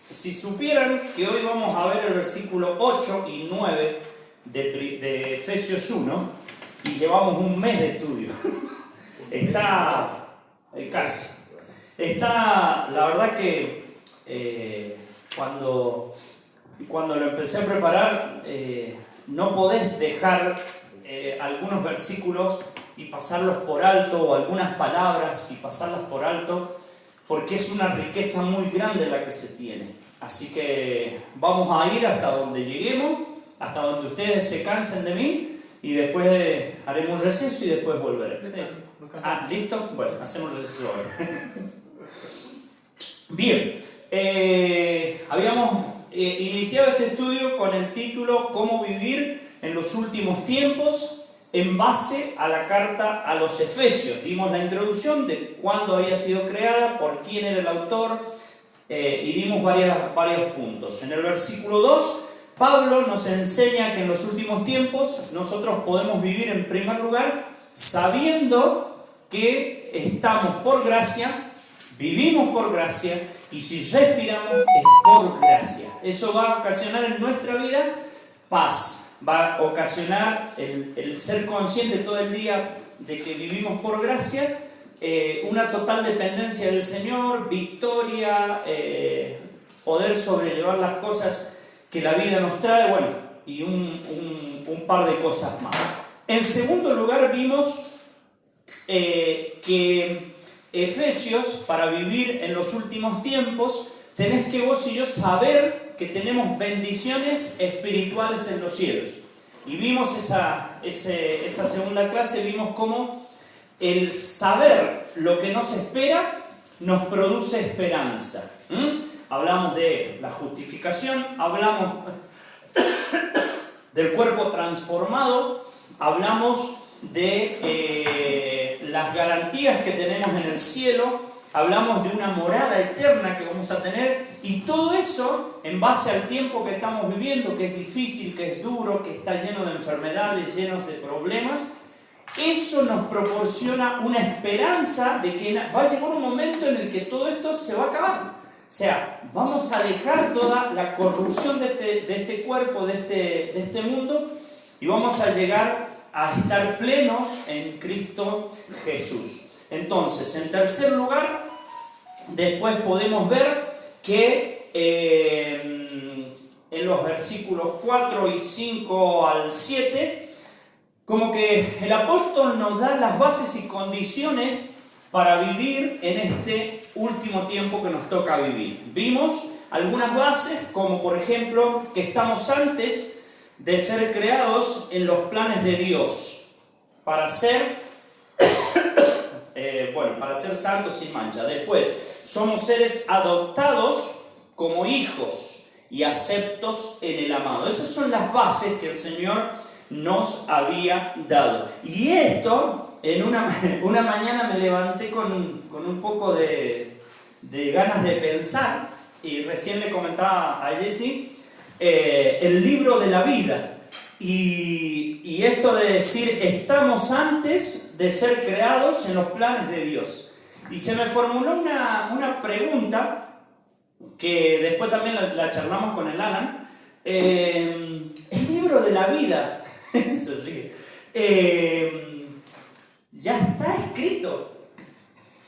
Si supieran que hoy vamos a ver el versículo 8 y 9 de Efesios 1 y llevamos un mes de estudio. Está casi. Está, la verdad que cuando lo empecé a preparar, no podés dejar algunos versículos y pasarlos por alto, o algunas palabras y pasarlas por alto, porque es una riqueza muy grande la que se tiene. Así que vamos a ir hasta donde lleguemos, hasta donde ustedes se cansen de mí, y después haremos un receso y después volveremos. ¿Listo? Bueno, hacemos receso ahora. Bien, habíamos iniciado este estudio con el título ¿Cómo vivir en los últimos tiempos?, en base a la carta a los Efesios. Dimos la introducción de cuándo había sido creada, por quién era el autor, y dimos varios puntos. En el versículo 2, Pablo nos enseña que en los últimos tiempos nosotros podemos vivir en primer lugar sabiendo que estamos por gracia, vivimos por gracia, y si respiramos es por gracia. Eso va a ocasionar en nuestra vida paz. Va a ocasionar el ser consciente todo el día de que vivimos por gracia, una total dependencia del Señor, victoria, poder sobrellevar las cosas que la vida nos trae, bueno, y un par de cosas más. En segundo lugar vimos que Efesios, para vivir en los últimos tiempos, tenés que vos y yo saber que tenemos bendiciones espirituales en los cielos. Y vimos esa segunda clase, vimos cómo el saber lo que nos espera nos produce esperanza. Hablamos de la justificación, hablamos del cuerpo transformado, hablamos de las garantías que tenemos en el cielo, hablamos de una morada eterna que vamos a tener, y todo eso en base al tiempo que estamos viviendo, que es difícil, que es duro, que está lleno de enfermedades, llenos de problemas. Eso nos proporciona una esperanza de que va a llegar un momento en el que todo esto se va a acabar. O sea, vamos a dejar toda la corrupción de este cuerpo, de este mundo, y vamos a llegar a estar plenos en Cristo Jesús. Entonces, en tercer lugar, después podemos ver que en los versículos 4 y 5 al 7, como que el apóstol nos da las bases y condiciones para vivir en este último tiempo que nos toca vivir. Vimos algunas bases, como por ejemplo, que estamos antes de ser creados en los planes de Dios, para ser para ser santos sin mancha. Después, somos seres adoptados como hijos y aceptos en el amado. Esas son las bases que el Señor nos había dado. Y esto, en una mañana me levanté con un poco de ganas de pensar, y recién le comentaba a Jessy el libro de la vida. Y esto de decir, estamos antes de ser creados en los planes de Dios. Y se me formuló una pregunta, que después también la charlamos con el Alan. El libro de la vida, ya está escrito.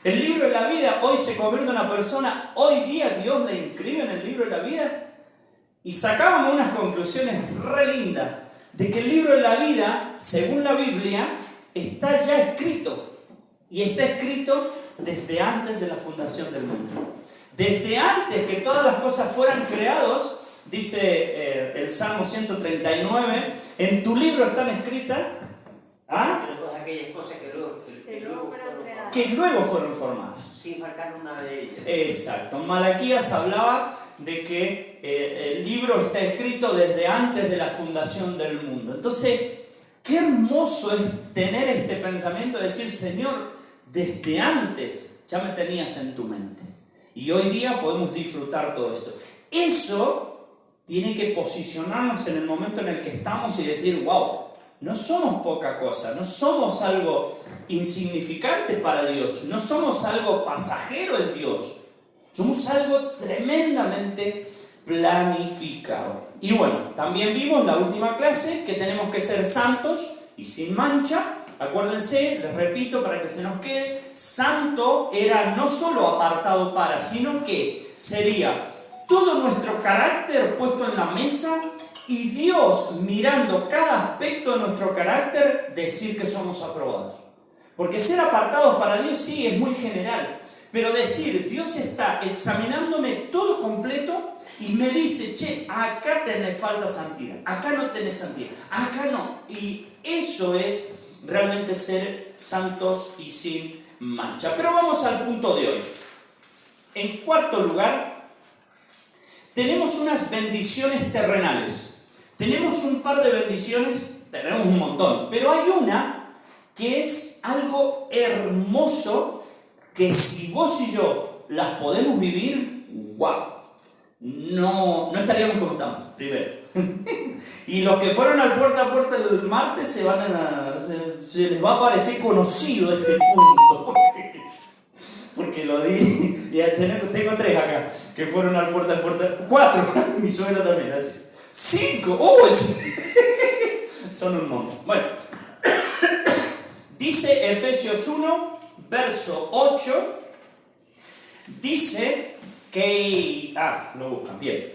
El libro de la vida hoy se convierte en una persona, hoy día Dios le inscribe en el libro de la vida. Y sacábamos unas conclusiones re lindas, de que el libro de la vida, según la Biblia, está ya escrito. Y está escrito desde antes de la fundación del mundo. Desde antes que todas las cosas fueran creadas, dice el Salmo 139, en tu libro están escritas aquellas cosas que luego fueron formadas. Sin faltar una de ellas. Exacto. Malaquías hablaba de que el libro está escrito desde antes de la fundación del mundo. Entonces, qué hermoso es tener este pensamiento de decir, Señor, desde antes ya me tenías en tu mente. Y hoy día podemos disfrutar todo esto. Eso tiene que posicionarnos en el momento en el que estamos y decir, wow, no somos poca cosa, no somos algo insignificante para Dios, no somos algo pasajero en Dios. Somos algo tremendamente planificado. Y bueno, también vimos la última clase que tenemos que ser santos y sin mancha. Acuérdense, les repito para que se nos quede, santo era no solo apartado para, sino que sería todo nuestro carácter puesto en la mesa y Dios mirando cada aspecto de nuestro carácter decir que somos aprobados. Porque ser apartados para Dios sí es muy general, pero decir Dios está examinándome todo completo y me dice, che, acá tenés falta santidad, acá no tenés santidad, acá no. Y eso es realmente ser santos y sin mancha. Pero vamos al punto de hoy. En cuarto lugar, tenemos unas bendiciones terrenales. Tenemos un par de bendiciones, tenemos un montón, pero hay una que es algo hermoso que si vos y yo las podemos vivir, ¡wow! No estaríamos como estamos, primero. Y los que fueron al puerta a puerta el martes se les va a parecer conocido este punto. Porque lo di, ya tengo 3 acá, que fueron al puerta a puerta, 4, mi suegra también, así. 5, son un montón. Bueno, dice Efesios 1, verso 8, dice que... lo buscan, bien.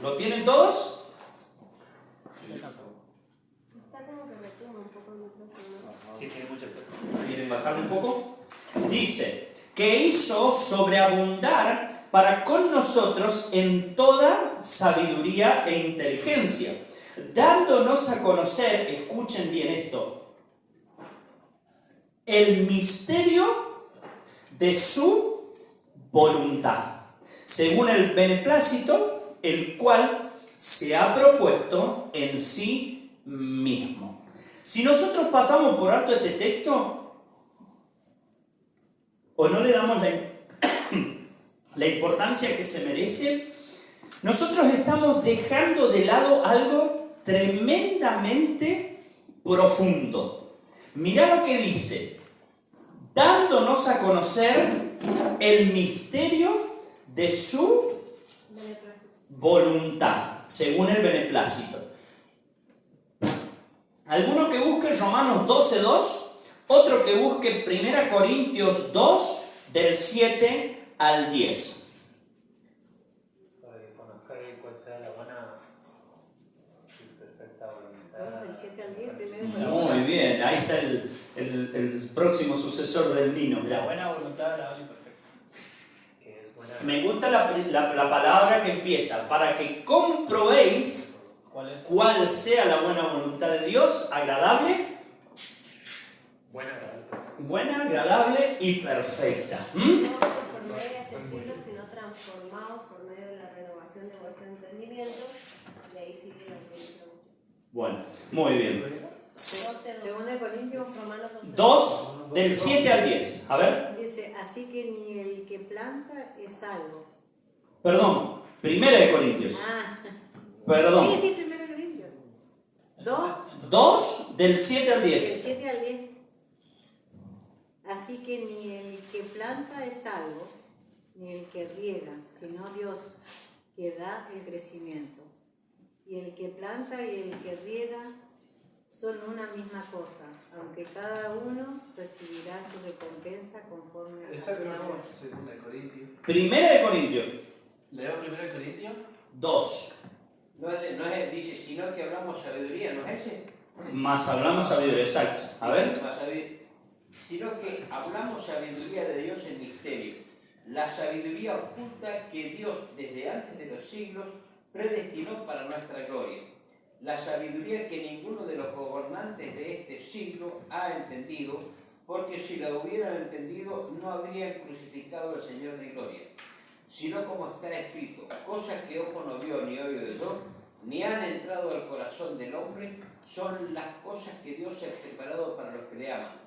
¿Lo tienen todos? Está como que me tumba un poco el micrófono. Sí, tiene mucho efecto. ¿Quieren bajarle un poco? Dice que hizo sobreabundar para con nosotros en toda sabiduría e inteligencia, dándonos a conocer, escuchen bien esto, el misterio de su voluntad, según el beneplácito, el cual se ha propuesto en sí mismo. Si nosotros pasamos por alto este texto, o no le damos la importancia que se merece, nosotros estamos dejando de lado algo tremendamente profundo. Mirá lo que dice, dándonos a conocer el misterio de su voluntad, según el beneplácito. Alguno que busque Romanos 12:2, otro que busque 1 Corintios 2, del 7 al 10. Para que conozcan cuál sea la buena y perfecta voluntad. Del 7 al 10, primero. Muy bien, ahí está el próximo sucesor del Nino. La buena voluntad agradable y perfecta. Que es buena. Me gusta la palabra que empieza, para que comprobéis ¿Cuál es? cuál sea la buena voluntad de Dios, agradable, buena, agradable y perfecta. No por medio de este siglo, sino transformados por medio de la renovación de vuestro entendimiento. Y ahí sigue la bendición. Bueno, muy bien. 2 Corintios, Romanos 12. 2 del 7 al 10. A ver, Dice, así que ni el que planta es salvo. perdón, 1 Corintios. Perdón. Sí, primero Corintios. 2 del 7 al Del 10. 7 al 10. Así que ni el que planta es salvo, ni el que riega, sino Dios que da el crecimiento. Y el que planta y el que riega son una misma cosa, aunque cada uno recibirá su recompensa conforme a su labor. Segunda de Corintios. 1 Corintios Leo 1 Corintios. 2. No es, dice, sino que hablamos sabiduría, ¿no es ese? Más hablamos sabiduría, exacto. A ver. Sino que hablamos sabiduría de Dios en misterio, la sabiduría oculta que Dios desde antes de los siglos predestinó para nuestra gloria, la sabiduría que ninguno de los gobernantes de este siglo ha entendido, porque si la hubieran entendido no habrían crucificado al Señor de gloria, sino como está escrito, cosas que ojo no vio ni oído oyó, ni han entrado al corazón del hombre, son las cosas que Dios ha preparado para los que le aman.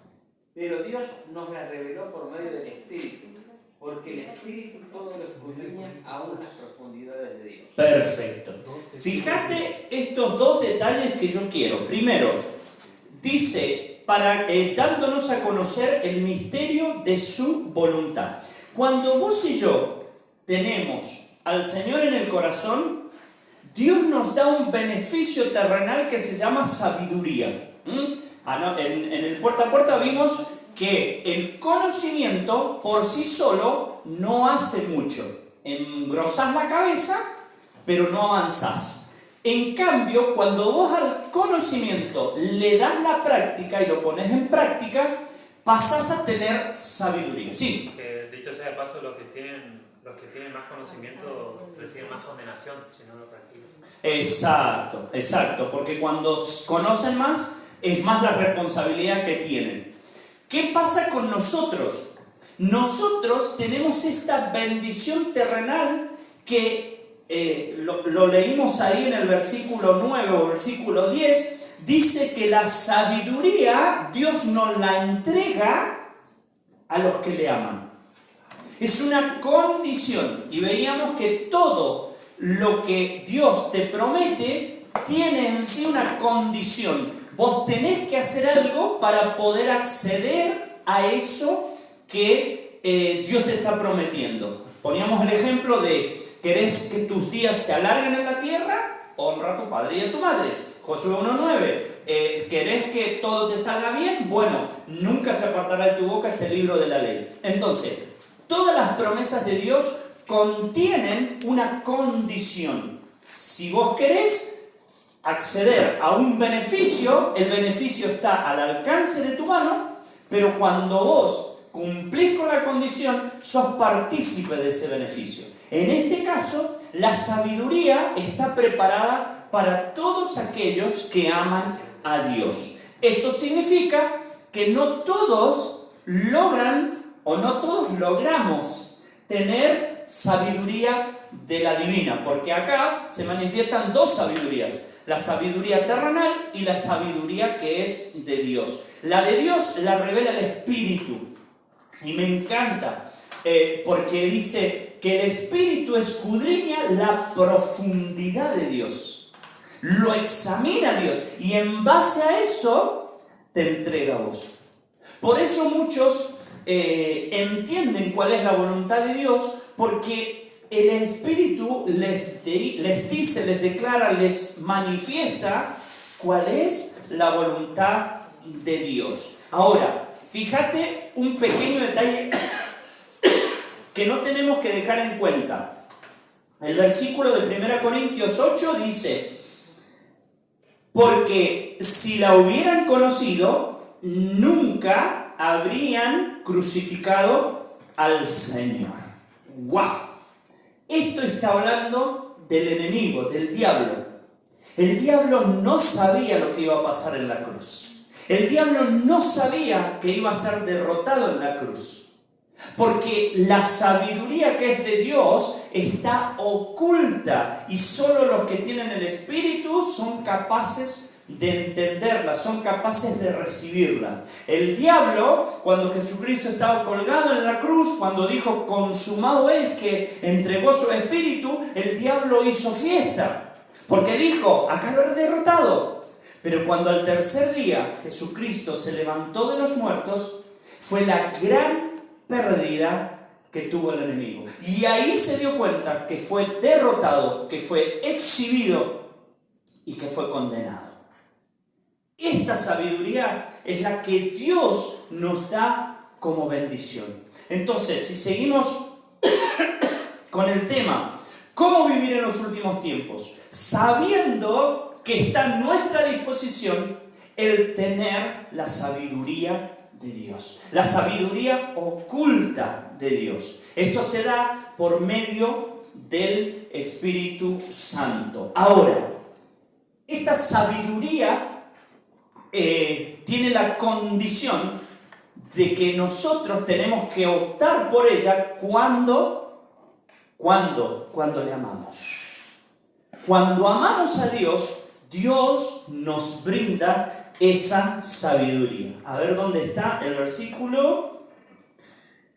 Pero Dios nos las reveló por medio del Espíritu, porque el Espíritu todo lo escudriña aún las profundidades de Dios. Perfecto. Fíjate estos dos detalles que yo quiero. Primero, dice, dándonos a conocer el misterio de su voluntad. Cuando vos y yo tenemos al Señor en el corazón, Dios nos da un beneficio terrenal que se llama sabiduría. En el puerta a puerta vimos que el conocimiento por sí solo no hace mucho. Engrosás la cabeza, pero no avanzás. En cambio, cuando vos al conocimiento le das la práctica y lo pones en práctica, pasás a tener sabiduría. Sí. Dicho sea de paso, los que tienen más conocimiento reciben más condenación si no lo practican. Exacto, porque cuando conocen más, es más la responsabilidad que tienen. ¿Qué pasa con nosotros? Nosotros tenemos esta bendición terrenal que lo leímos ahí en el versículo 9 o versículo 10, dice que la sabiduría Dios nos la entrega a los que le aman. Es una condición, y veíamos que todo lo que Dios te promete tiene en sí una condición. Vos tenés que hacer algo para poder acceder a eso que Dios te está prometiendo. Poníamos el ejemplo de, ¿querés que tus días se alarguen en la tierra? Honra a tu padre y a tu madre. Josué 1:9. ¿Querés que todo te salga bien? Bueno, nunca se apartará de tu boca este libro de la ley. Entonces, todas las promesas de Dios contienen una condición. Si vos querés acceder a un beneficio, el beneficio está al alcance de tu mano, pero cuando vos cumplís con la condición, sos partícipe de ese beneficio. En este caso, la sabiduría está preparada para todos aquellos que aman a Dios. Esto significa que no todos logran o no todos logramos tener sabiduría de la divina, porque acá se manifiestan dos sabidurías: la sabiduría terrenal y la sabiduría que es de Dios. La de Dios la revela el Espíritu, y me encanta porque dice que el Espíritu escudriña la profundidad de Dios, lo examina Dios, y en base a eso te entrega a vos. Por eso muchos entienden cuál es la voluntad de Dios, porque el Espíritu les dice, les declara, les manifiesta cuál es la voluntad de Dios. Ahora, fíjate un pequeño detalle que no tenemos que dejar en cuenta. El versículo de 1 Corintios 8 dice: porque si la hubieran conocido, nunca habrían crucificado al Señor. ¡Wow! Esto está hablando del enemigo, del diablo. El diablo no sabía lo que iba a pasar en la cruz. El diablo no sabía que iba a ser derrotado en la cruz. Porque la sabiduría que es de Dios está oculta, y solo los que tienen el Espíritu son capaces de entenderla, son capaces de recibirla. El diablo, cuando Jesucristo estaba colgado en la cruz, cuando dijo consumado es, que entregó su espíritu, el diablo hizo fiesta, porque dijo, acá lo he derrotado. Pero cuando al tercer día Jesucristo se levantó de los muertos, fue la gran pérdida que tuvo el enemigo. Y ahí se dio cuenta que fue derrotado, que fue exhibido y que fue condenado. Esta sabiduría es la que Dios nos da como bendición. Entonces, si seguimos con el tema, ¿cómo vivir en los últimos tiempos? Sabiendo que está a nuestra disposición el tener la sabiduría de Dios, la sabiduría oculta de Dios. Esto se da por medio del Espíritu Santo. Ahora, esta sabiduría tiene la condición de que nosotros tenemos que optar por ella cuando le amamos. Cuando amamos a Dios, Dios nos brinda esa sabiduría. A ver dónde está el versículo.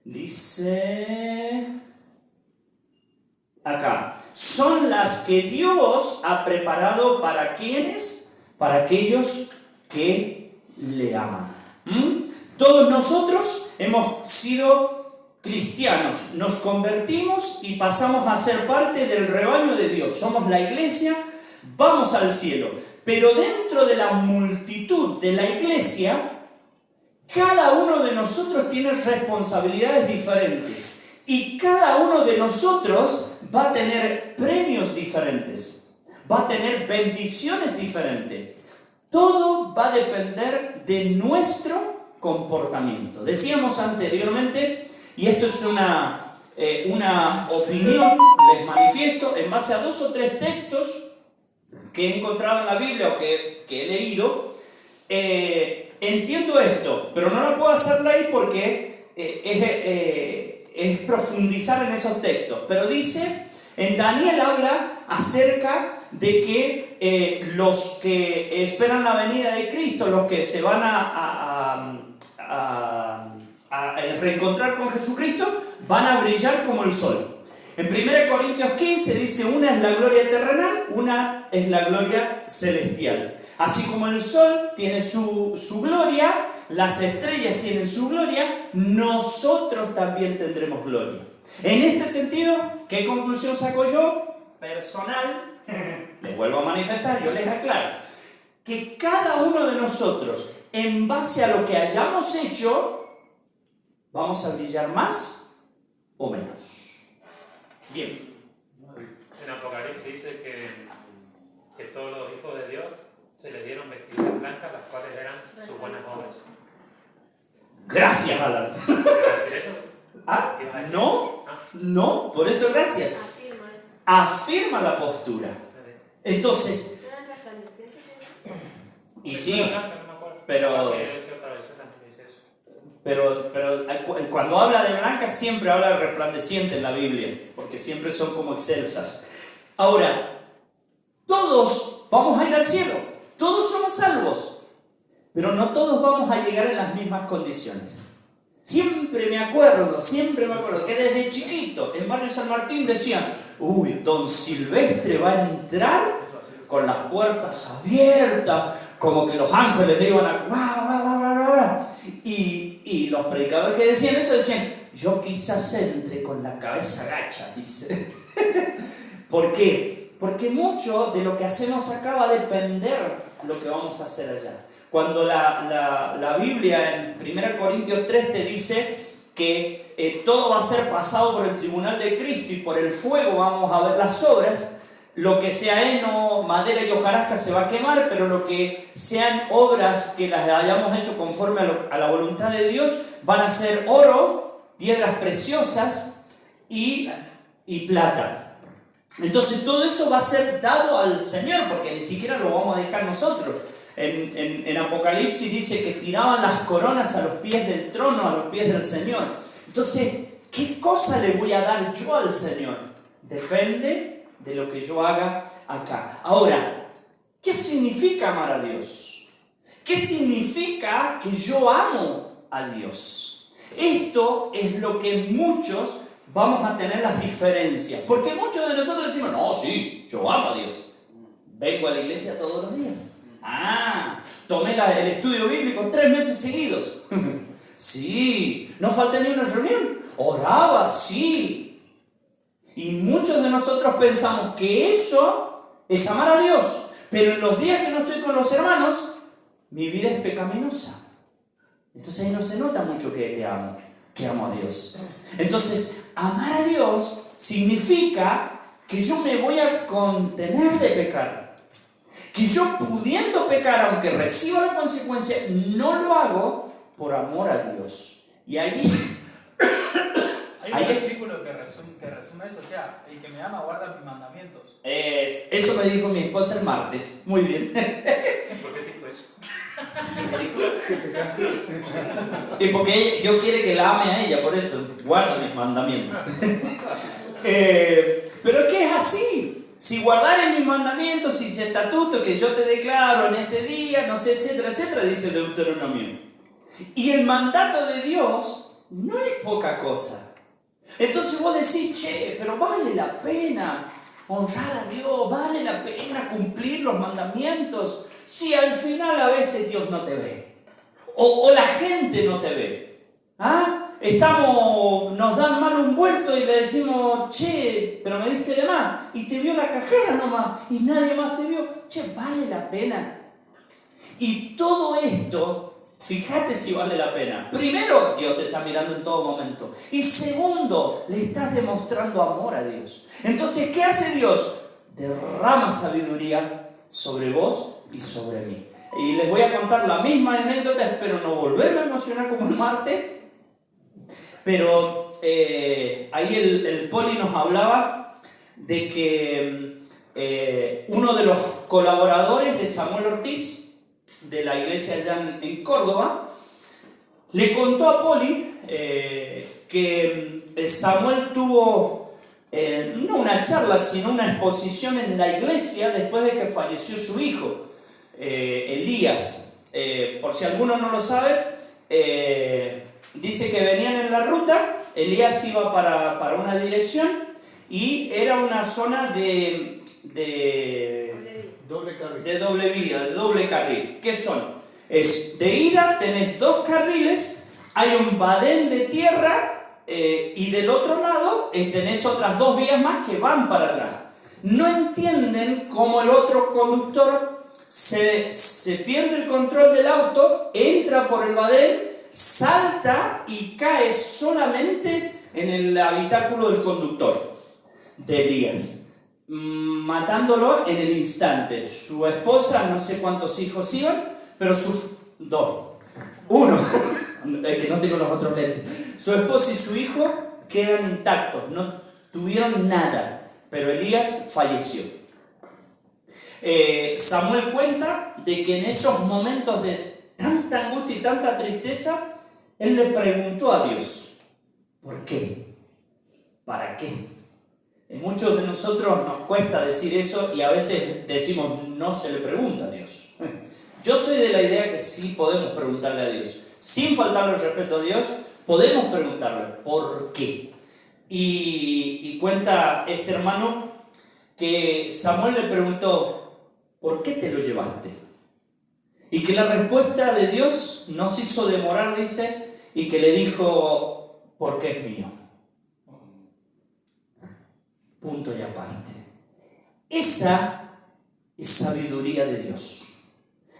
Dice acá: son las que Dios ha preparado para quienes, para aquellos que le aman. Todos nosotros hemos sido cristianos, nos convertimos y pasamos a ser parte del rebaño de Dios. Somos la iglesia, vamos al cielo. Pero dentro de la multitud de la iglesia, cada uno de nosotros tiene responsabilidades diferentes. Y cada uno de nosotros va a tener premios diferentes, va a tener bendiciones diferentes. Todo va a depender de nuestro comportamiento. Decíamos anteriormente, y esto es una opinión, les manifiesto, en base a 2 o 3 textos que he encontrado en la Biblia o que he leído, entiendo esto, pero no lo puedo hacer ahí porque es profundizar en esos textos. Pero dice, en Daniel habla acerca de que los que esperan la venida de Cristo, los que se van a reencontrar con Jesucristo, van a brillar como el sol. En 1 Corintios 15 dice, una es la gloria terrenal, una es la gloria celestial. Así como el sol tiene su gloria, las estrellas tienen su gloria, nosotros también tendremos gloria. En este sentido, ¿qué conclusión saco yo? Personal, les vuelvo a manifestar, yo les aclaro, que cada uno de nosotros, en base a lo que hayamos hecho, vamos a brillar más o menos. Bien. En Apocalipsis dice que todos los hijos de Dios se les dieron vestiduras blancas, las cuales eran sus buenas obras. Gracias, Alan. ¿Qué iba a decir eso? Ah, ¿Qué iba a decir? no, por eso gracias. Afirma la postura. Entonces, ¿Eran resplandecientes? y sí, Blanca, no me acuerdo. pero Otra versión también dice eso. pero cuando habla de blanca siempre habla de resplandeciente en la Biblia, porque siempre son como excelsas. Ahora, todos vamos a ir al cielo, todos somos salvos, pero no todos vamos a llegar en las mismas condiciones. Siempre me acuerdo que desde chiquito en Barrio San Martín decían, uy, don Silvestre va a entrar con las puertas abiertas, como que los ángeles le iban a... Y los predicadores que decían eso decían, yo quizás entre con la cabeza agacha, dice. ¿Por qué? Porque mucho de lo que hacemos acá va a depender lo que vamos a hacer allá. Cuando la Biblia en 1 Corintios 3 te dice que todo va a ser pasado por el tribunal de Cristo y por el fuego vamos a ver las obras, lo que sea heno, madera y hojarasca se va a quemar, pero lo que sean obras que las hayamos hecho conforme a la voluntad de Dios van a ser oro, piedras preciosas y plata. Entonces todo eso va a ser dado al Señor, porque ni siquiera lo vamos a dejar nosotros. En Apocalipsis dice que tiraban las coronas a los pies del trono, a los pies del Señor. Entonces, ¿qué cosa le voy a dar yo al Señor? Depende de lo que yo haga acá. Ahora, ¿qué significa amar a Dios? ¿Qué significa que yo amo a Dios? Esto es lo que muchos vamos a tener las diferencias. Porque muchos de nosotros decimos, no, sí, yo amo a Dios. Vengo a la iglesia todos los días. Tomé el estudio bíblico 3 meses seguidos. Sí. No falta ni una reunión. Oraba, sí. Y muchos de nosotros pensamos que eso es amar a Dios. Pero en los días que no estoy con los hermanos, mi vida es pecaminosa. Entonces ahí no se nota mucho que amo a Dios. Entonces, amar a Dios significa que yo me voy a contener de pecar. Que yo pudiendo pecar, aunque reciba la consecuencia, no lo hago por amor a Dios. Y allí... Hay un versículo que resume eso, o sea, el que me ama guarda mis mandamientos. Eso me dijo mi esposa el martes. Muy bien. ¿Por qué dijo eso? Y porque yo quiere que la ame a ella, por eso guarda mis mandamientos. Pero es que es así. Si guardares mis mandamientos, y estatutos que yo te declaro en este día, no sé, etcétera, etcétera, dice Deuteronomio. Y el mandato de Dios no es poca cosa. Entonces vos decís, che, pero vale la pena honrar a Dios, vale la pena cumplir los mandamientos, si al final a veces Dios no te ve. O la gente no te ve. ¿Ah? Nos dan mal un vuelto y le decimos, che, pero me diste de más. Y te vio la cajera nomás y nadie más te vio. Che, ¿vale la pena? Y todo esto, fíjate si vale la pena. Primero, Dios te está mirando en todo momento. Y segundo, le estás demostrando amor a Dios. Entonces, ¿qué hace Dios? Derrama sabiduría sobre vos y sobre mí. Y les voy a contar la misma anécdota, espero no volverme a emocionar como el martes. Pero ahí el Poli nos hablaba de que uno de los colaboradores de Samuel Ortiz, de la iglesia allá en Córdoba, le contó a Poli que Samuel tuvo no una charla, sino una exposición en la iglesia después de que falleció su hijo, Elías. Por si alguno no lo sabe, dice que venían en la ruta, Elías iba para una dirección y era una zona de doble vía, de doble carril. ¿Qué son? Es de ida, tenés 2 carriles, hay un badén de tierra y del otro lado tenés otras 2 vías más que van para atrás. No entienden cómo el otro conductor se pierde el control del auto, entra por el badén, salta y cae solamente en el habitáculo del conductor de Elías, matándolo en el instante. Su esposa, no sé cuántos hijos iban, pero sus 2, uno, es que no tengo los otros lentes, su esposa y su hijo quedan intactos, no tuvieron nada, pero Elías falleció. Samuel cuenta de que en esos momentos de tanta angustia y tanta tristeza, él le preguntó a Dios, ¿por qué? ¿Para qué? Muchos de nosotros nos cuesta decir eso y a veces decimos, no se le pregunta a Dios. Yo soy de la idea que sí podemos preguntarle a Dios. Sin faltarle el respeto a Dios, podemos preguntarle, ¿por qué? Y cuenta este hermano que Samuel le preguntó, ¿por qué te lo llevaste? Y que la respuesta de Dios no se hizo demorar, dice, y que le dijo, porque es mío. Punto y aparte. Esa es sabiduría de Dios,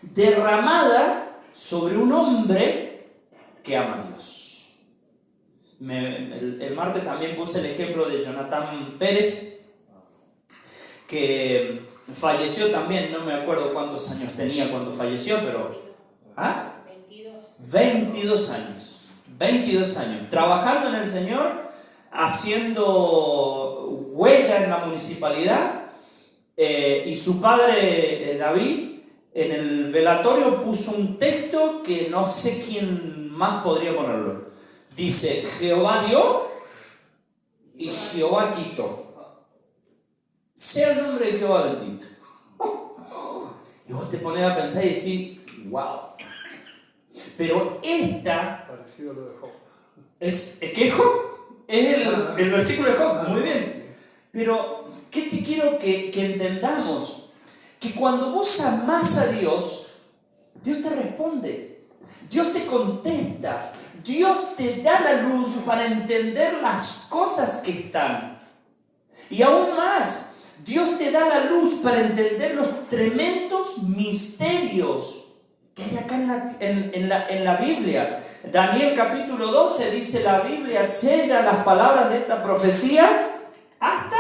derramada sobre un hombre que ama a Dios. El martes también puse el ejemplo de Jonathan Pérez, que falleció también, no me acuerdo cuántos años tenía cuando falleció, pero 22 años, 22 años, trabajando en el Señor, haciendo huella en la municipalidad, y su padre David en el velatorio puso un texto que no sé quién más podría ponerlo. Dice, Jehová dio y Jehová quitó. Sea el nombre de Jehová bendito. Y vos te pones a pensar y decís, wow. Pero esta parecido a lo de Job. es ¿qué Job? Es el versículo de Job, muy bien. Pero, ¿qué te quiero que entendamos? Que cuando vos amás a Dios, Dios te responde, Dios te contesta, Dios te da la luz para entender las cosas que están. Y aún más, Dios te da la luz para entender los tremendos misterios que hay acá en la Biblia. Daniel capítulo 12 dice la Biblia, sella las palabras de esta profecía hasta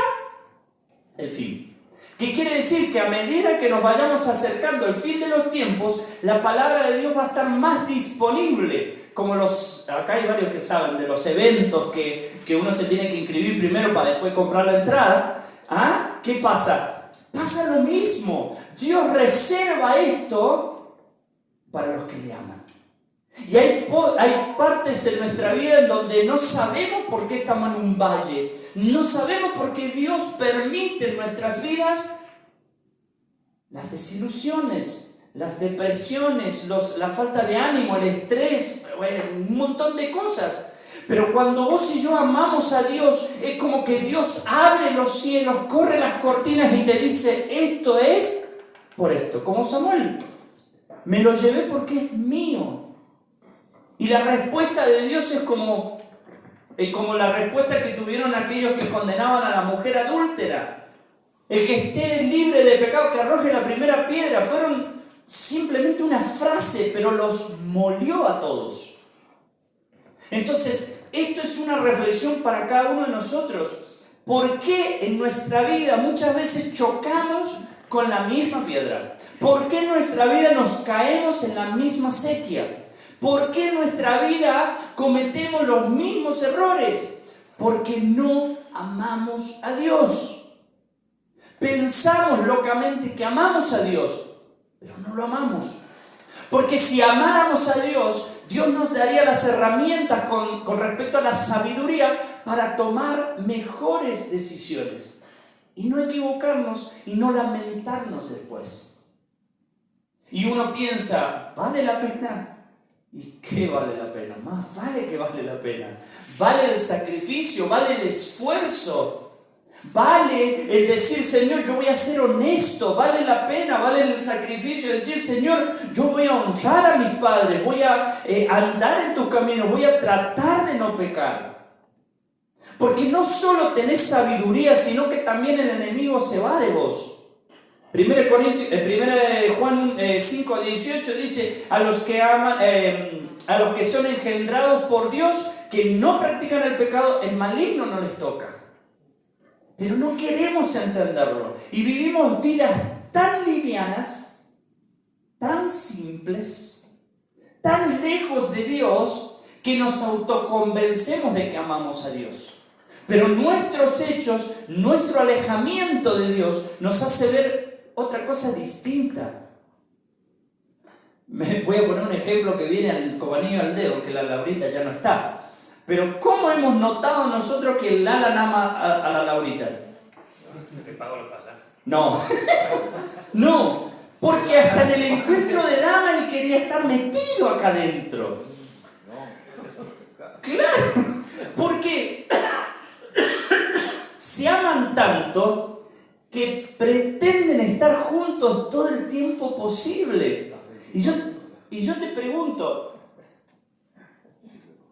el fin. ¿Qué quiere decir? Que a medida que nos vayamos acercando al fin de los tiempos, la palabra de Dios va a estar más disponible. Como acá hay varios que saben de los eventos que uno se tiene que inscribir primero para después comprar la entrada. ¿Ah? ¿Qué pasa? Pasa lo mismo. Dios reserva esto para los que le aman. Y hay partes en nuestra vida en donde no sabemos por qué estamos en un valle. No sabemos por qué Dios permite en nuestras vidas las desilusiones, las depresiones, la falta de ánimo, el estrés, un montón de cosas. Pero cuando vos y yo amamos a Dios, es como que Dios abre los cielos, corre las cortinas y te dice, esto es por esto. Como Samuel, me lo llevé porque es mío. Y la respuesta de Dios es como la respuesta que tuvieron aquellos que condenaban a la mujer adúltera. El que esté libre de pecado, que arroje la primera piedra. Fueron simplemente una frase, pero los molió a todos. Entonces, esto es una reflexión para cada uno de nosotros. ¿Por qué en nuestra vida muchas veces chocamos con la misma piedra? ¿Por qué en nuestra vida nos caemos en la misma sequía? ¿Por qué en nuestra vida cometemos los mismos errores? Porque no amamos a Dios. Pensamos locamente que amamos a Dios, pero no lo amamos. Porque si amáramos a Dios, Dios nos daría las herramientas con respecto a la sabiduría para tomar mejores decisiones. Y no equivocarnos y no lamentarnos después. Y uno piensa, ¿vale la pena? ¿Y qué vale la pena? Más vale que vale la pena. Vale el sacrificio, vale el esfuerzo. Vale el decir, Señor, yo voy a ser honesto. Vale la pena, vale el sacrificio. Decir, Señor, yo voy a honrar a mis padres. Voy a andar en tus caminos. Voy a tratar de no pecar. Porque no solo tenés sabiduría, sino que también el enemigo se va de vos. 1 Juan 5:18 dice, a los que son engendrados por Dios, que no practican el pecado, el maligno no les toca. Pero no queremos entenderlo. Y vivimos vidas tan livianas, tan simples, tan lejos de Dios, que nos autoconvencemos de que amamos a Dios. Pero nuestros hechos, nuestro alejamiento de Dios, nos hace ver otra cosa distinta. Voy a poner un ejemplo que viene al cobanillo al dedo, que la Laurita ya no está. Pero ¿cómo hemos notado nosotros que el Alan ama a la Laurita? Que pago los pasajes. No, no, porque hasta en el encuentro de dama él quería estar metido acá adentro. Claro, porque se aman tanto que pretenden estar juntos todo el tiempo posible. Y yo te pregunto,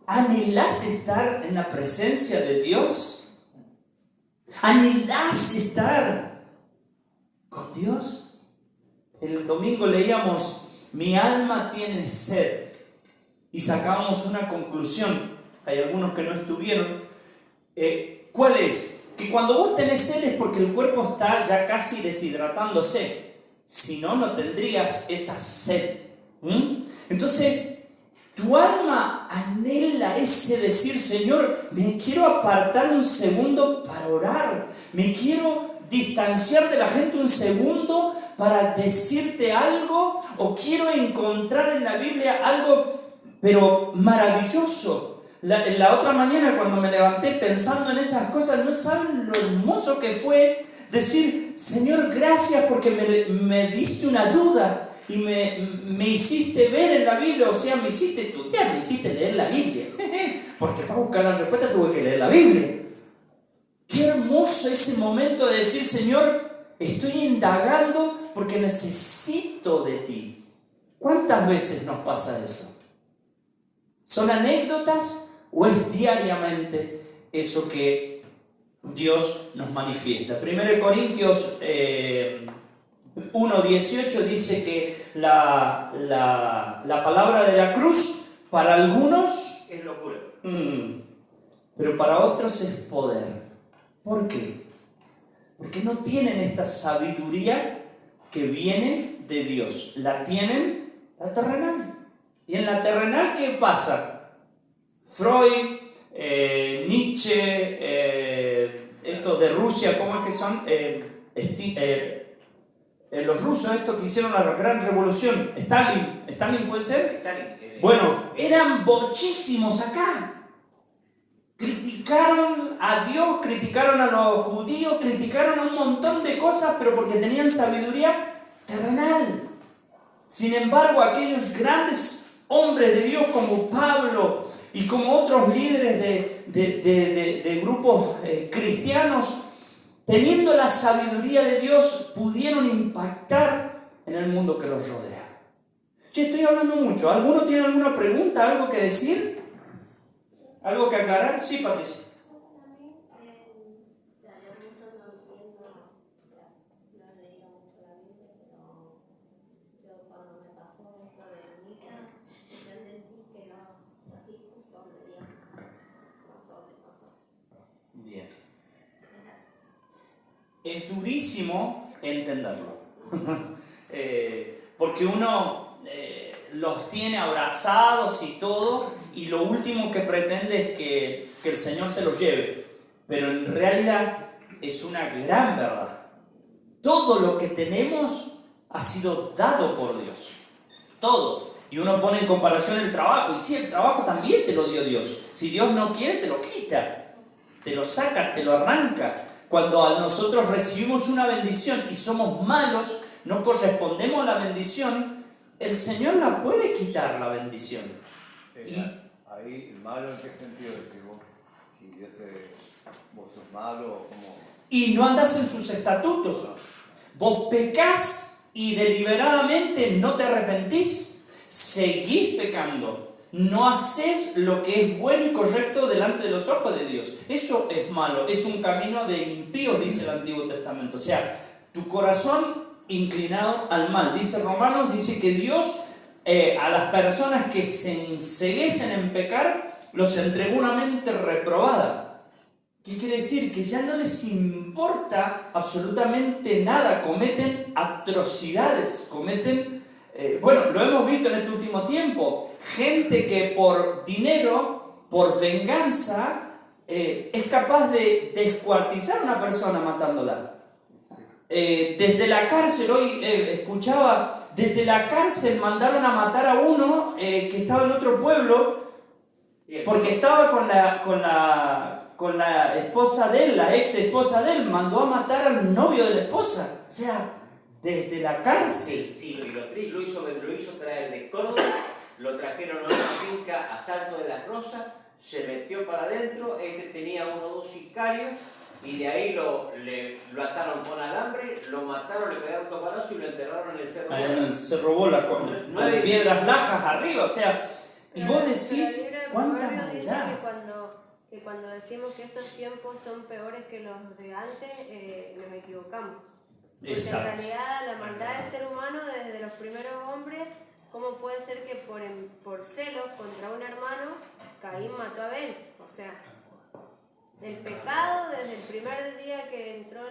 ¿anhelás estar en la presencia de Dios? ¿Anhelás estar con Dios? El domingo leíamos, mi alma tiene sed, y sacábamos una conclusión. Hay algunos que no estuvieron. ¿Cuál es? Que cuando vos tenés sed es porque el cuerpo está ya casi deshidratándose. Si no, no tendrías esa sed. Entonces, tu alma anhela ese decir, Señor, me quiero apartar un segundo para orar. Me quiero distanciar de la gente un segundo para decirte algo. O quiero encontrar en la Biblia algo, pero maravilloso. La otra mañana cuando me levanté pensando en esas cosas, no saben lo hermoso que fue decir, Señor, gracias porque me diste una duda y me hiciste ver en la Biblia, o sea, me hiciste estudiar, me hiciste leer la Biblia. Porque para buscar la respuesta tuve que leer la Biblia. Qué hermoso ese momento de decir, Señor, estoy indagando porque necesito de ti. ¿Cuántas veces nos pasa eso? ¿Son anécdotas? ¿O es diariamente eso que Dios nos manifiesta? 1 Corintios 1:18 dice que la palabra de la cruz para algunos Es locura. pero para otros es poder. ¿Por qué? Porque no tienen esta sabiduría que viene de Dios. La tienen la terrenal. ¿Y en la terrenal qué pasa? Freud, Nietzsche, estos de Rusia, ¿cómo es que son? Los rusos estos que hicieron la gran revolución. Stalin puede ser. Bueno, eran bochísimos acá. Criticaron a Dios, criticaron a los judíos, criticaron a un montón de cosas, pero porque tenían sabiduría terrenal. Sin embargo, aquellos grandes hombres de Dios como Pablo y como otros líderes de grupos cristianos, teniendo la sabiduría de Dios, pudieron impactar en el mundo que los rodea. Che, estoy hablando mucho. ¿Alguno tiene alguna pregunta, algo que decir? ¿Algo que aclarar? Sí, Patricia. Bien. Es durísimo entenderlo. Porque uno los tiene abrazados y todo, y lo último que pretende es que el Señor se los lleve. Pero en realidad es una gran verdad. Todo lo que tenemos ha sido dado por Dios. Todo. Y uno pone en comparación el trabajo. Y sí, el trabajo también te lo dio Dios. Si Dios no quiere, te lo quita. Te lo saca, te lo arranca. Cuando a nosotros recibimos una bendición y somos malos, no correspondemos a la bendición, el Señor la puede quitar, la bendición. Ahí, ¿el malo en qué sentido decís vos? Si vos sos malo, ¿cómo? Y no andás en sus estatutos. Vos pecás y deliberadamente no te arrepentís, seguís pecando. No haces lo que es bueno y correcto delante de los ojos de Dios. Eso es malo, es un camino de impíos, dice el Antiguo Testamento. O sea, tu corazón inclinado al mal. Dice Romanos, dice que Dios a las personas que se enceguecen en pecar, los entregó una mente reprobada. ¿Qué quiere decir? Que ya no les importa absolutamente nada, cometen atrocidades, bueno, lo hemos visto en este último tiempo, gente que por dinero, por venganza, es capaz de descuartizar a una persona matándola. Desde la cárcel, hoy escuchaba, desde la cárcel mandaron a matar a uno que estaba en otro pueblo, porque estaba con la esposa de él, la ex esposa de él, mandó a matar al novio de la esposa. O sea, desde la cárcel. Sí, lo hizo traer de Córdoba, lo trajeron a una finca a Salto de las Rosas, se metió para adentro, tenía 1 o 2 sicarios, y de ahí lo ataron con alambre, lo mataron, le pegaron 2 balazos y lo enterraron en el Cerro Bola. En el Cerro Bola, con piedras lajas arriba, o sea, y vos decís, ¿cuánta maldad? Que cuando decimos que estos tiempos son peores que los de antes, nos equivocamos. Porque Exacto. en realidad la maldad del ser humano desde los primeros hombres, ¿cómo puede ser que por celos contra un hermano, Caín mató a Abel? O sea, el pecado desde el primer día que entró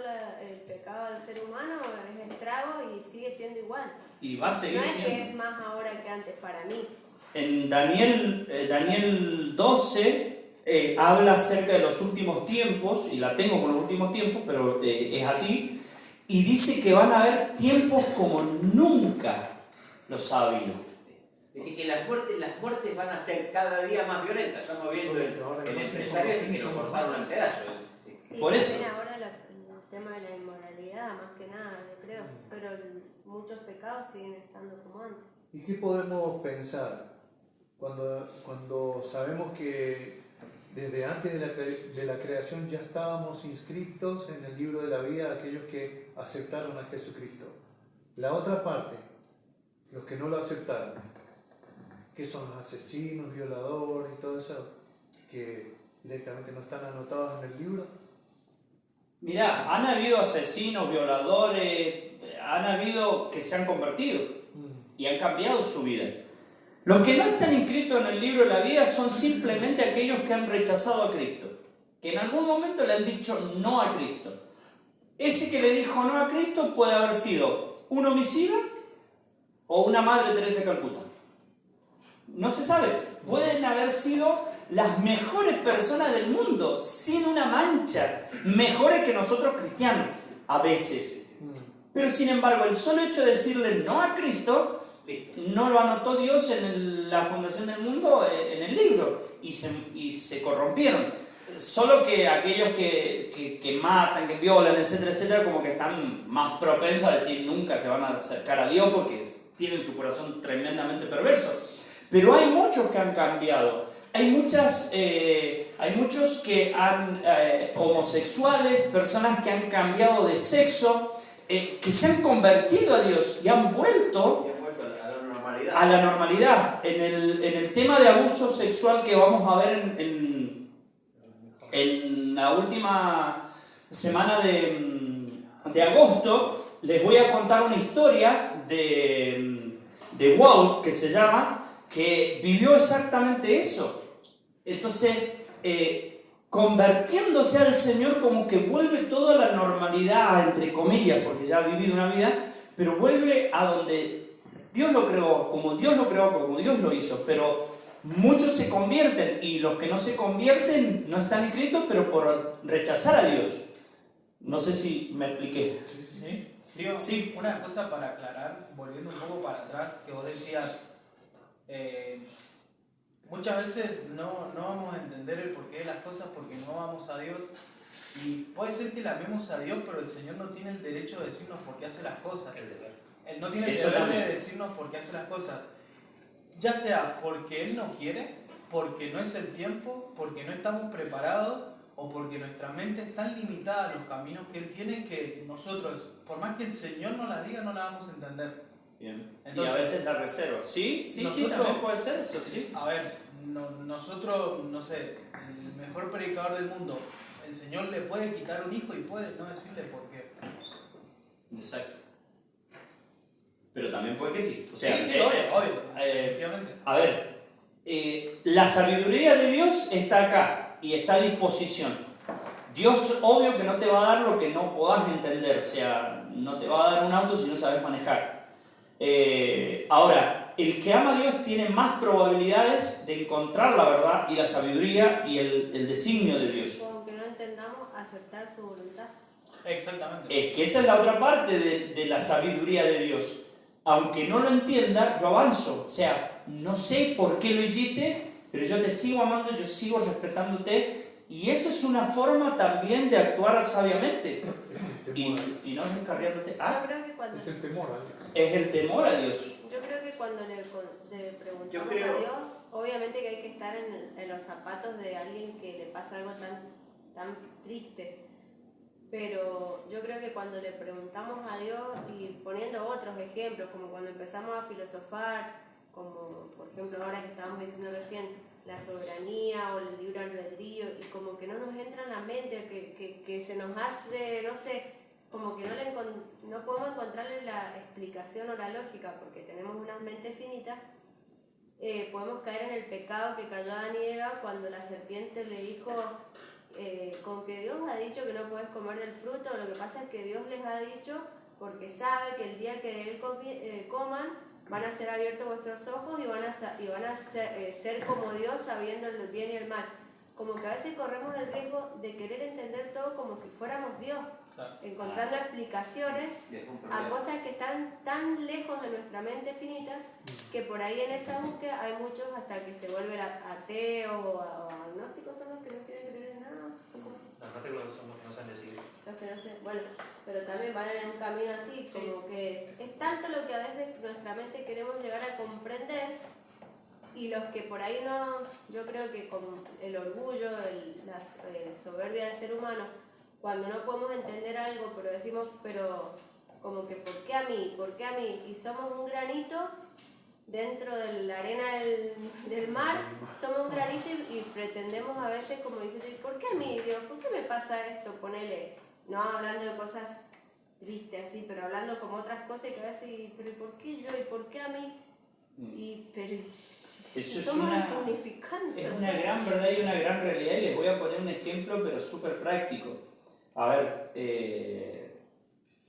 el pecado al ser humano es estrago y sigue siendo igual. Y va a seguir no es siendo. que es más ahora que antes para mí. En Daniel 12 habla acerca de los últimos tiempos, y la tengo con los últimos tiempos, pero es así, y dice que van a haber tiempos como nunca los ha habido. Es decir, que las muertes van a ser cada día más violentas. Estamos viendo el empresario así que lo cortaron en pedazos. Y Por eso. también ahora el tema de la inmoralidad, más que nada, yo creo, pero muchos pecados siguen estando como antes. ¿Y qué podemos pensar cuando sabemos que desde antes de la creación ya estábamos inscritos en el libro de la vida aquellos que aceptaron a Jesucristo? La otra parte, los que no lo aceptaron, que son los asesinos, violadores y todo eso, que directamente no están anotados en el libro. Mirá, han habido asesinos, violadores, han habido que se han convertido y han cambiado su vida. Los que no están inscritos en el libro de la vida son simplemente aquellos que han rechazado a Cristo, que en algún momento le han dicho no a Cristo. Ese que le dijo no a Cristo puede haber sido un homicida o una Madre Teresa de Calcuta. No se sabe. Pueden haber sido las mejores personas del mundo, sin una mancha, mejores que nosotros cristianos, a veces. Pero sin embargo, el solo hecho de decirle no a Cristo, no lo anotó Dios en la fundación del mundo, en el libro, y se corrompieron. Solo que aquellos que matan, que violan, etcétera, etcétera, como que están más propensos a decir nunca se van a acercar a Dios porque tienen su corazón tremendamente perverso. Pero hay muchos que han cambiado. Hay muchos que han, homosexuales, personas que han cambiado de sexo, que se han convertido a Dios y han vuelto a la normalidad. a la normalidad. En el tema de abuso sexual que vamos a ver en la última semana de agosto, les voy a contar una historia de Walt, que se llama, que vivió exactamente eso. Entonces, convirtiéndose al Señor, como que vuelve toda la normalidad, entre comillas, porque ya ha vivido una vida, pero vuelve a donde Dios lo creó, como Dios lo hizo, pero muchos se convierten, y los que no se convierten no están inscritos, pero por rechazar a Dios. No sé si me expliqué. ¿Sí? Digo, Sí. una cosa para aclarar, volviendo un poco para atrás, que vos decías, muchas veces no vamos a entender el porqué de las cosas porque no vamos a Dios, y puede ser que le amemos a Dios, pero el Señor no tiene el derecho de decirnos por qué hace las cosas. Él no tiene el Eso deber también. de decirnos por qué hace las cosas, ya sea porque Él no quiere, porque no es el tiempo, porque no estamos preparados, o porque nuestra mente es tan limitada a los caminos que Él tiene que nosotros, por más que el Señor nos las diga, no la vamos a entender. Bien. Entonces, y a veces la reserva. Sí, nosotros- también puede ser eso, sí. A ver, nosotros, no sé, el mejor predicador del mundo, el Señor le puede quitar un hijo y puede no decirle por qué. Exacto. Pero también puede que sí. O sea, sí, obvio, eh, efectivamente. a ver, la sabiduría de Dios está acá y está a disposición. Dios, obvio que no te va a dar lo que no podás entender, o sea, no te va a dar un auto si no sabes manejar. Ahora, el que ama a Dios tiene más probabilidades de encontrar la verdad y la sabiduría y el designio de Dios. Aunque no entendamos, aceptar su voluntad. Exactamente. Es que esa es la otra parte de la sabiduría de Dios. Aunque no lo entienda, yo avanzo. O sea, no sé por qué lo hiciste, pero yo te sigo amando, yo sigo respetándote. Y esa es una forma también de actuar sabiamente. Es el temor a Dios. Y no descarriándote. Yo creo que cuando, Es el temor a Dios. Es el temor a Dios. yo creo que cuando le preguntamos Yo creo- a Dios, obviamente que hay que estar en los zapatos de alguien que le pasa algo tan triste. Pero yo creo que cuando le preguntamos a Dios y poniendo otros ejemplos, como cuando empezamos a filosofar, como por ejemplo ahora que estábamos diciendo recién, la soberanía o el libre albedrío, y como que no nos entra en la mente, que se nos hace, no sé, como que no podemos encontrarle la explicación o la lógica, porque tenemos unas mentes finitas. Podemos caer en el pecado que cayó Adán y Eva cuando la serpiente le dijo, con que Dios ha dicho que no puedes comer del fruto, lo que pasa es que Dios les ha dicho porque sabe que el día que de él coman van a ser abiertos vuestros ojos y van a ser como Dios sabiendo el bien y el mal. Como que a veces corremos el riesgo de querer entender todo como si fuéramos Dios, Claro. encontrando explicaciones Y es un a problema. cosas que están tan lejos de nuestra mente finita que por ahí en esa búsqueda hay muchos hasta que se vuelven ateos o agnósticos, son los que no quieren creer en nada. Los fanáticos son los que no saben decidir. Los que no sé, bueno, pero también van en un camino así, como que es tanto lo que a veces nuestra mente queremos llegar a comprender, y los que por ahí no, yo creo que con el orgullo, la soberbia del ser humano, cuando no podemos entender algo, pero decimos, pero como que ¿por qué a mí? ¿Por qué a mí? Y somos un granito dentro de la arena del mar, somos un granito y pretendemos a veces como diciendo, ¿y por qué a mí, Dios? ¿Por qué me pasa esto? Ponele, no hablando de cosas tristes así, pero hablando como otras cosas y que a veces, pero ¿y por qué yo? ¿Y por qué a mí? Pero Eso es somos una, insignificantes. es una gran verdad y una gran realidad. Y les voy a poner un ejemplo, pero súper práctico. A ver,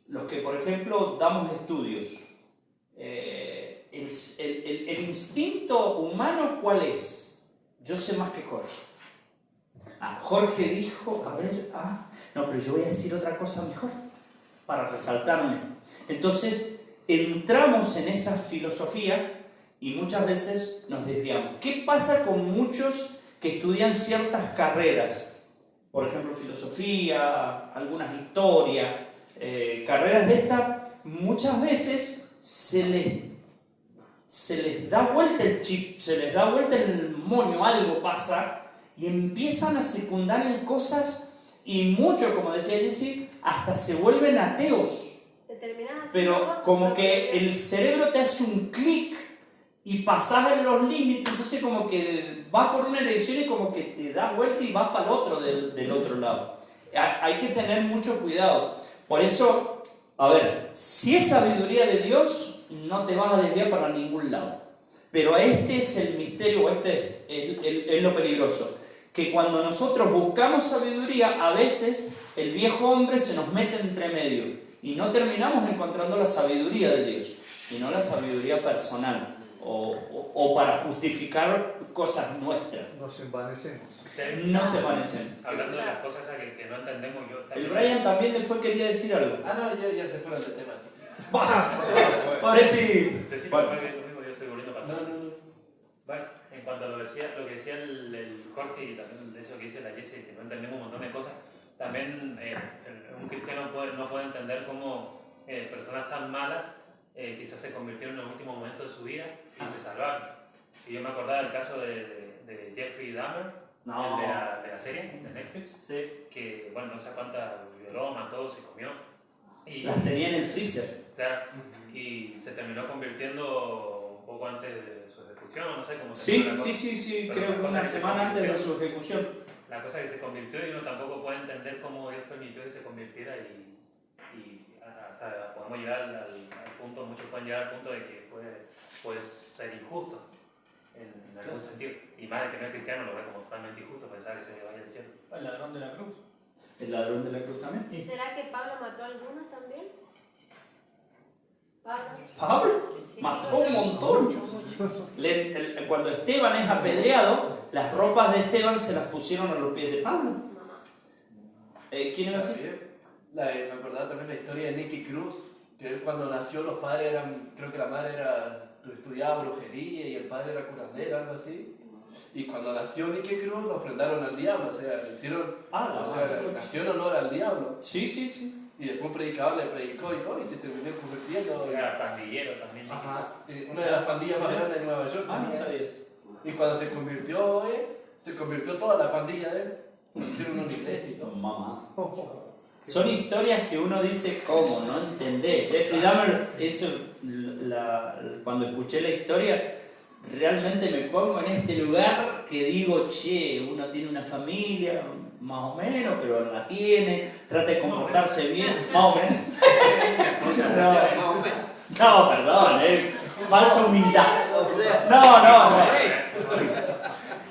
los que por ejemplo damos estudios, el instinto humano, ¿cuál es? Yo sé más que Jorge. Jorge dijo, no, pero yo voy a decir otra cosa mejor para resaltarme. Entonces entramos en esa filosofía y muchas veces nos desviamos. ¿Qué pasa con muchos que estudian ciertas carreras? Por ejemplo, filosofía, algunas historias, carreras de esta, muchas veces se les da vuelta el chip, se les da vuelta el moño, algo pasa, y empiezan a secundar en cosas, y muchos, como decía Jessy, hasta se vuelven ateos. Te terminás haciendo Pero vos tu como propio que Dios. el cerebro te hace un clic y pasás en los límites, entonces como que vas por una dirección y como que te das vuelta y vas para el otro del otro lado. Hay que tener mucho cuidado. Por eso, a ver, si es sabiduría de Dios, no te vas a desviar para ningún lado. Pero este es el misterio, este es lo peligroso. Que cuando nosotros buscamos sabiduría, a veces el viejo hombre se nos mete entre medio y no terminamos encontrando la sabiduría de Dios, y no la sabiduría personal o para justificar cosas nuestras. Nos envanecemos. No se parecen. Hablando de las cosas esas que no entendemos, yo El también. Brian también después quería decir algo. Ah, no, ya se fueron del tema. Pobrecito. Decime Bueno. lo mismo, yo estoy volviendo para atrás. No. Bueno, en cuanto a lo que decía el Jorge y también de eso que dice la Jessie, que no entendemos un montón de cosas, también un cristiano no puede entender cómo personas tan malas quizás se convirtieron en los últimos momentos de su vida y se salvaron. Y yo me acordaba del caso de Jeffrey Dahmer, No. el de la serie de Netflix, Sí. que bueno, no sé cuántas violó, mató, se comió. Y, Las tenía en el freezer. claro, y se terminó convirtiendo un poco antes de su ejecución, no sé cómo se Sí, llama la cosa. sí, Pero creo la que cosa una que se semana antes de convirtió. su ejecución. La cosa que se convirtió y uno tampoco puede entender cómo Dios permitió que se convirtiera y hasta podemos llegar al punto, muchos pueden llegar al punto de que puede ser injusto en algún sentido. Y más el que no es cristiano lo ve como totalmente injusto pensar que se vaya al cielo. El ladrón de la cruz. El ladrón de la cruz también. ¿Y será que Pablo mató a algunos también? ¿Pablo? Pablo mató un montón. Cuando Esteban es apedreado, las ropas de Esteban se las pusieron a los pies de Pablo. ¿Quién iba a decir? Me acordaba también la historia de Nicky Cruz, que él cuando nació los padres eran, creo que la madre estudiaba brujería y el padre era curandero, algo así. Y cuando nació Nicky Cruz lo ofrendaron al diablo, o sea, le hicieron, nació en honor al diablo. Sí. Y después un predicador le predicó y se terminó convirtiendo. Era pandillero también. Ajá, una de las pandillas más grandes de Nueva York. No sabías. Y cuando se convirtió toda la pandilla de él. Hicieron una iglesia y todo. Mamá. Son historias que uno dice, ¿cómo? No entendés. Jeffrey Dahmer, cuando escuché la historia, realmente me pongo en este lugar que digo, che, uno tiene una familia, más o menos, pero la tiene, trata de comportarse bien, más o menos. No, perdón, falsa humildad.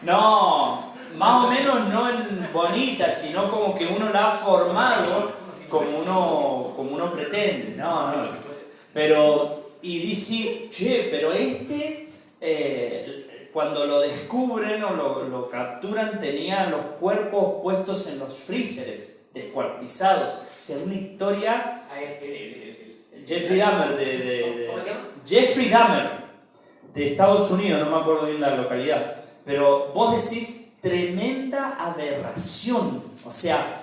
No, más o menos no en bonita, sino como que uno la ha formado como uno pretende. No. Pero, y dice, che, pero cuando lo descubren o lo capturan, tenía los cuerpos puestos en los freezers, descuartizados. O sea, una historia. Jeffrey Dahmer Jeffrey Dahmer de Estados Unidos, no me acuerdo bien la localidad. Pero vos decís tremenda aberración, o sea,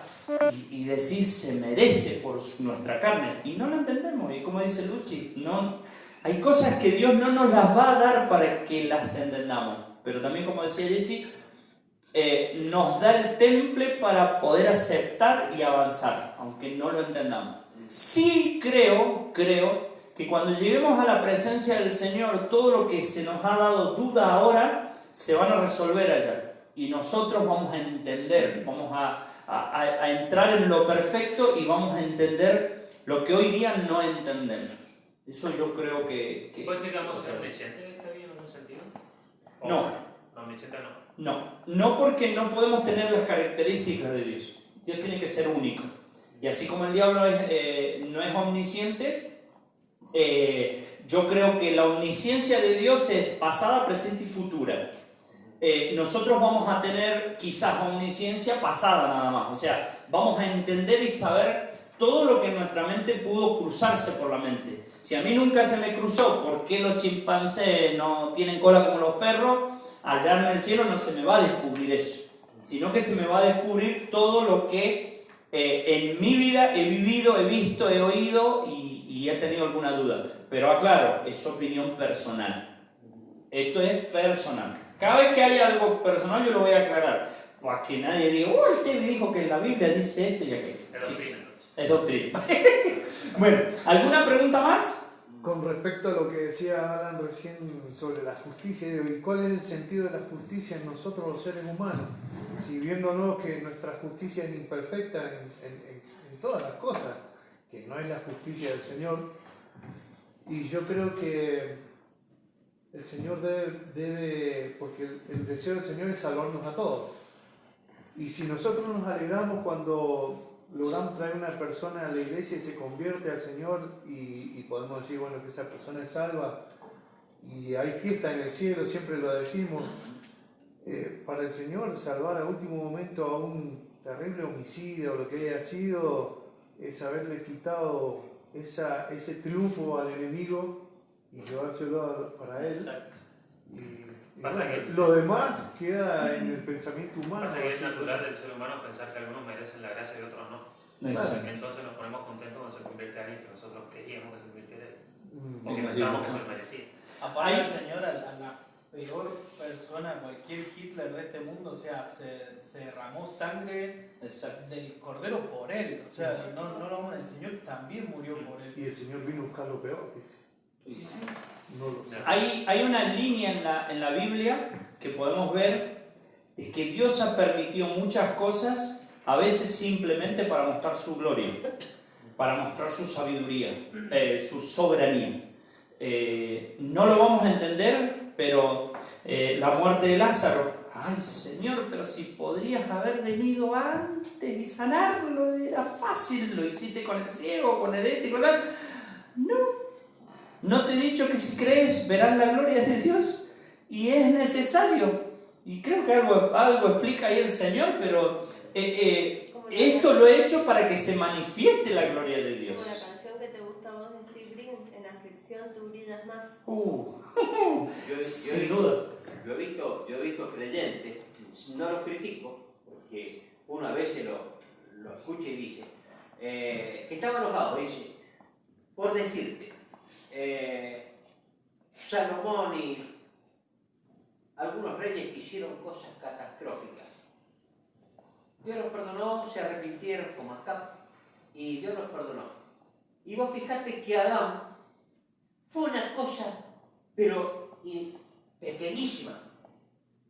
y decís se merece por nuestra carne, y no la entendemos. Y como dice Luchi, no, hay cosas que Dios no nos las va a dar para que las entendamos, pero también, como decía Jessie, nos da el temple para poder aceptar y avanzar, aunque no lo entendamos. Sí creo que cuando lleguemos a la presencia del Señor, todo lo que se nos ha dado duda ahora se van a resolver allá, y nosotros vamos a entender, vamos a entrar en lo perfecto y vamos a entender lo que hoy día no entendemos. Eso yo creo que ¿Puede decir que vamos a ser omniscientes en esta vida en algún sentido? No. Omnisciente no. No porque no podemos tener las características de Dios. Dios tiene que ser único. Y así como el diablo no es omnisciente, yo creo que la omnisciencia de Dios es pasada, presente y futura. Nosotros vamos a tener quizás omnisciencia pasada nada más. O sea, vamos a entender y saber todo lo que en nuestra mente pudo cruzarse por la mente. Si a mí nunca se me cruzó por qué los chimpancés no tienen cola como los perros, allá en el cielo no se me va a descubrir eso, sino que se me va a descubrir todo lo que en mi vida he vivido, he visto, he oído y he tenido alguna duda. Pero aclaro, es opinión personal. Esto es personal. Cada vez que haya algo personal yo lo voy a aclarar, para que nadie diga, usted me dijo que en la Biblia dice esto y aquello. Es doctrina. Es doctrina. Bueno, ¿alguna pregunta más? Con respecto a lo que decía Alan recién sobre la justicia, ¿y cuál es el sentido de la justicia en nosotros los seres humanos? Si viéndonos que nuestra justicia es imperfecta en todas las cosas, que no es la justicia del Señor, y yo creo que el Señor debe porque el deseo del Señor es salvarnos a todos. Y si nosotros nos alegramos cuando logramos traer una persona a la iglesia y se convierte al Señor y podemos decir, bueno, que esa persona es salva y hay fiesta en el cielo, siempre lo decimos, para el Señor salvar a último momento a un terrible homicidio o lo que haya sido es haberle quitado ese triunfo al enemigo y llevárselo para él. Exacto. Y Pasa bueno, que- lo demás queda en el pensamiento humano. Pasa que es así natural del ser humano pensar que algunos merecen la gracia y otros no. Exacto. Entonces nos ponemos contentos cuando se convierte alguien que nosotros queríamos que se convirtiera él. Mm. O que pensamos que se lo merecía. Aparte Hay- el Señor a la peor persona, cualquier Hitler de este mundo, o sea, se derramó sangre Exacto. del Cordero por él. O sea, el Señor también murió por él. Y el Señor vino a buscar lo peor, dice. No lo sé. Hay una línea en la Biblia que podemos ver de que Dios ha permitido muchas cosas, a veces simplemente para mostrar su gloria, para mostrar su sabiduría, su soberanía. No lo vamos a entender, pero la muerte de Lázaro, ay Señor, pero si podrías haber venido antes y sanarlo, era fácil, lo hiciste con el ciego, con el con el... No te he dicho que si crees verás la gloria de Dios y es necesario. Y creo que algo explica ahí el Señor, pero esto lo he hecho para que se manifieste la gloria de Como Dios. la canción que te gusta a vos de Steve Green, en aflicción tú brillas más. Sin duda. Yo he visto creyentes, no los critico, porque uno a veces lo escucha y dice, que estaba enojado, dice, por decirte, Salomón y algunos reyes que hicieron cosas catastróficas. Dios los perdonó, se arrepintieron como Acab, y Dios los perdonó. Y vos fijate que Adán fue una cosa, pero pequeñísima,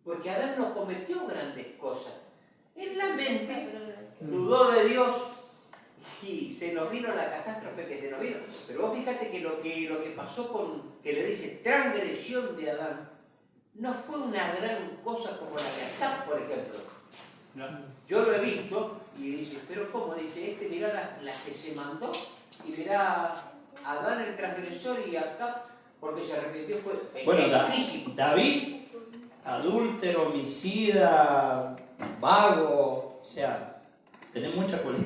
porque Adán no cometió grandes cosas. En la mente dudó de Dios y se nos vino la catástrofe que se nos vino. Pero vos fíjate que lo que pasó que le dice transgresión de Adán, no fue una gran cosa como la de Acab, por ejemplo. Yo lo he visto y dice, pero ¿cómo? Dice, mirá las que se mandó y mirá Adán el transgresor y Acab, porque se arrepintió, fue Bueno, pequeñísimo. David, adúltero, homicida, vago, o sea, tenés mucha cualidad.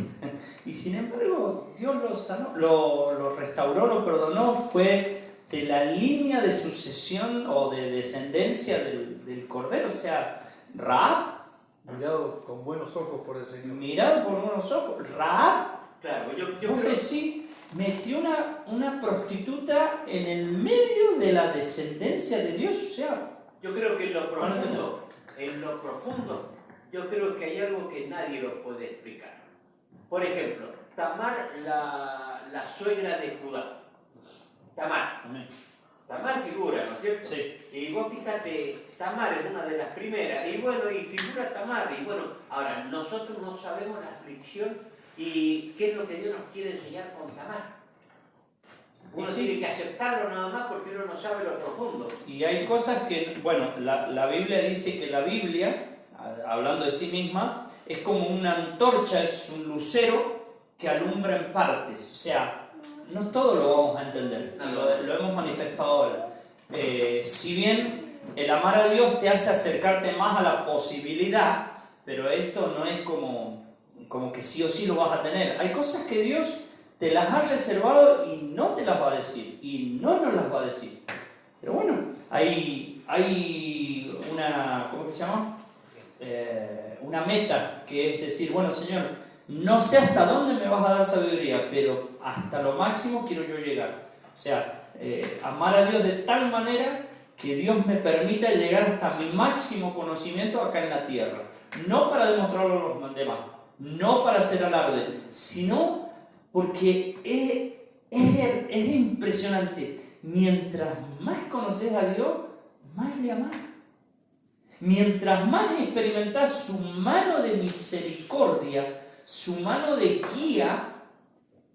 Y sin embargo, Dios lo sanó, lo restauró, lo perdonó, fue de la línea de sucesión o de descendencia del Cordero, o sea, Rahab, Mirado con buenos ojos por el Señor. mirado por unos ojos, Rahab, Claro, yo vos creo, decís, metió una prostituta en el medio de la descendencia de Dios, o sea, yo creo que en lo profundo, yo creo que hay algo que nadie lo puede explicar. Por ejemplo, Tamar, la suegra de Judá. Tamar figura, ¿no es cierto? sí. Y vos fíjate, Tamar es una de las primeras, y bueno, y figura Tamar, y bueno, ahora nosotros no sabemos la aflicción y qué es lo que Dios nos quiere enseñar con Tamar. Uno sí. tiene que aceptarlo nada más porque uno no sabe lo profundo. Y hay cosas que, bueno, la Biblia dice que la Biblia, hablando de sí misma, es como una antorcha, es un lucero que alumbra en partes. O sea, no todo lo vamos a entender, y lo hemos manifestado ahora. Si bien el amar a Dios te hace acercarte más a la posibilidad, pero esto no es como que sí o sí lo vas a tener. Hay cosas que Dios te las ha reservado y no te las va a decir, y no nos las va a decir. Pero bueno, hay una, ¿cómo que se llama? Una meta, que es decir, bueno Señor, no sé hasta dónde me vas a dar sabiduría, pero hasta lo máximo quiero yo llegar. O sea, amar a Dios de tal manera que Dios me permita llegar hasta mi máximo conocimiento acá en la tierra. No para demostrarlo a los demás, no para hacer alarde, sino porque Es impresionante. Mientras más conoces a Dios, más le amás. Mientras más experimentás su mano de misericordia, su mano de guía,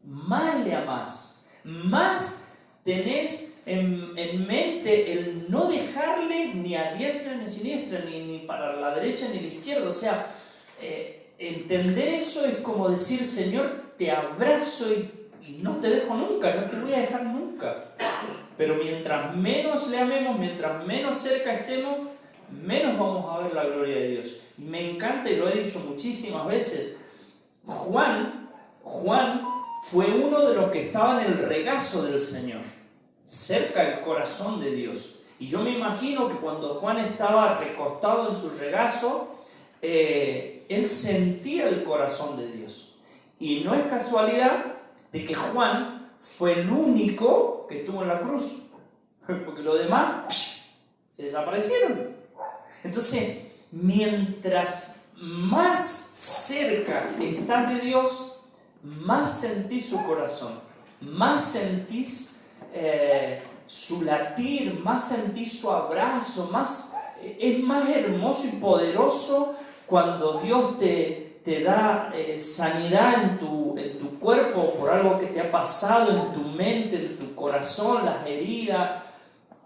más le amás. Más tenés en mente el no dejarle ni a diestra ni a siniestra, ni para la derecha ni a la izquierda. O sea, entender eso es como decir, Señor, te abrazo y no te dejo nunca, no te voy a dejar nunca. Pero mientras menos le amemos, mientras menos cerca estemos, menos vamos a ver la gloria de Dios. Y me encanta, y lo he dicho muchísimas veces, Juan fue uno de los que estaba en el regazo del Señor, cerca del corazón de Dios. Y yo me imagino que cuando Juan estaba recostado en su regazo, él sentía el corazón de Dios. Y no es casualidad de que Juan fue el único que estuvo en la cruz, porque los demás se desaparecieron. Entonces, mientras más cerca estás de Dios, más sentís su corazón, más sentís su latir, más sentís su abrazo, es más hermoso y poderoso cuando Dios te da sanidad en tu cuerpo por algo que te ha pasado, en tu mente, en tu corazón, las heridas.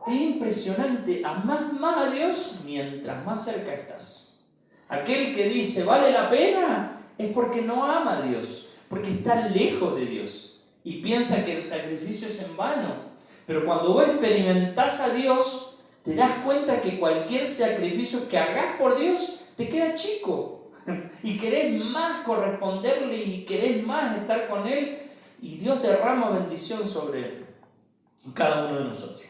Es impresionante, amás más a Dios mientras más cerca estás. Aquel que dice, ¿vale la pena? Es porque no ama a Dios, porque está lejos de Dios y piensa que el sacrificio es en vano. Pero cuando vos experimentás a Dios, te das cuenta que cualquier sacrificio que hagas por Dios te queda chico y querés más corresponderle y querés más estar con Él, y Dios derrama bendición sobre cada uno de nosotros.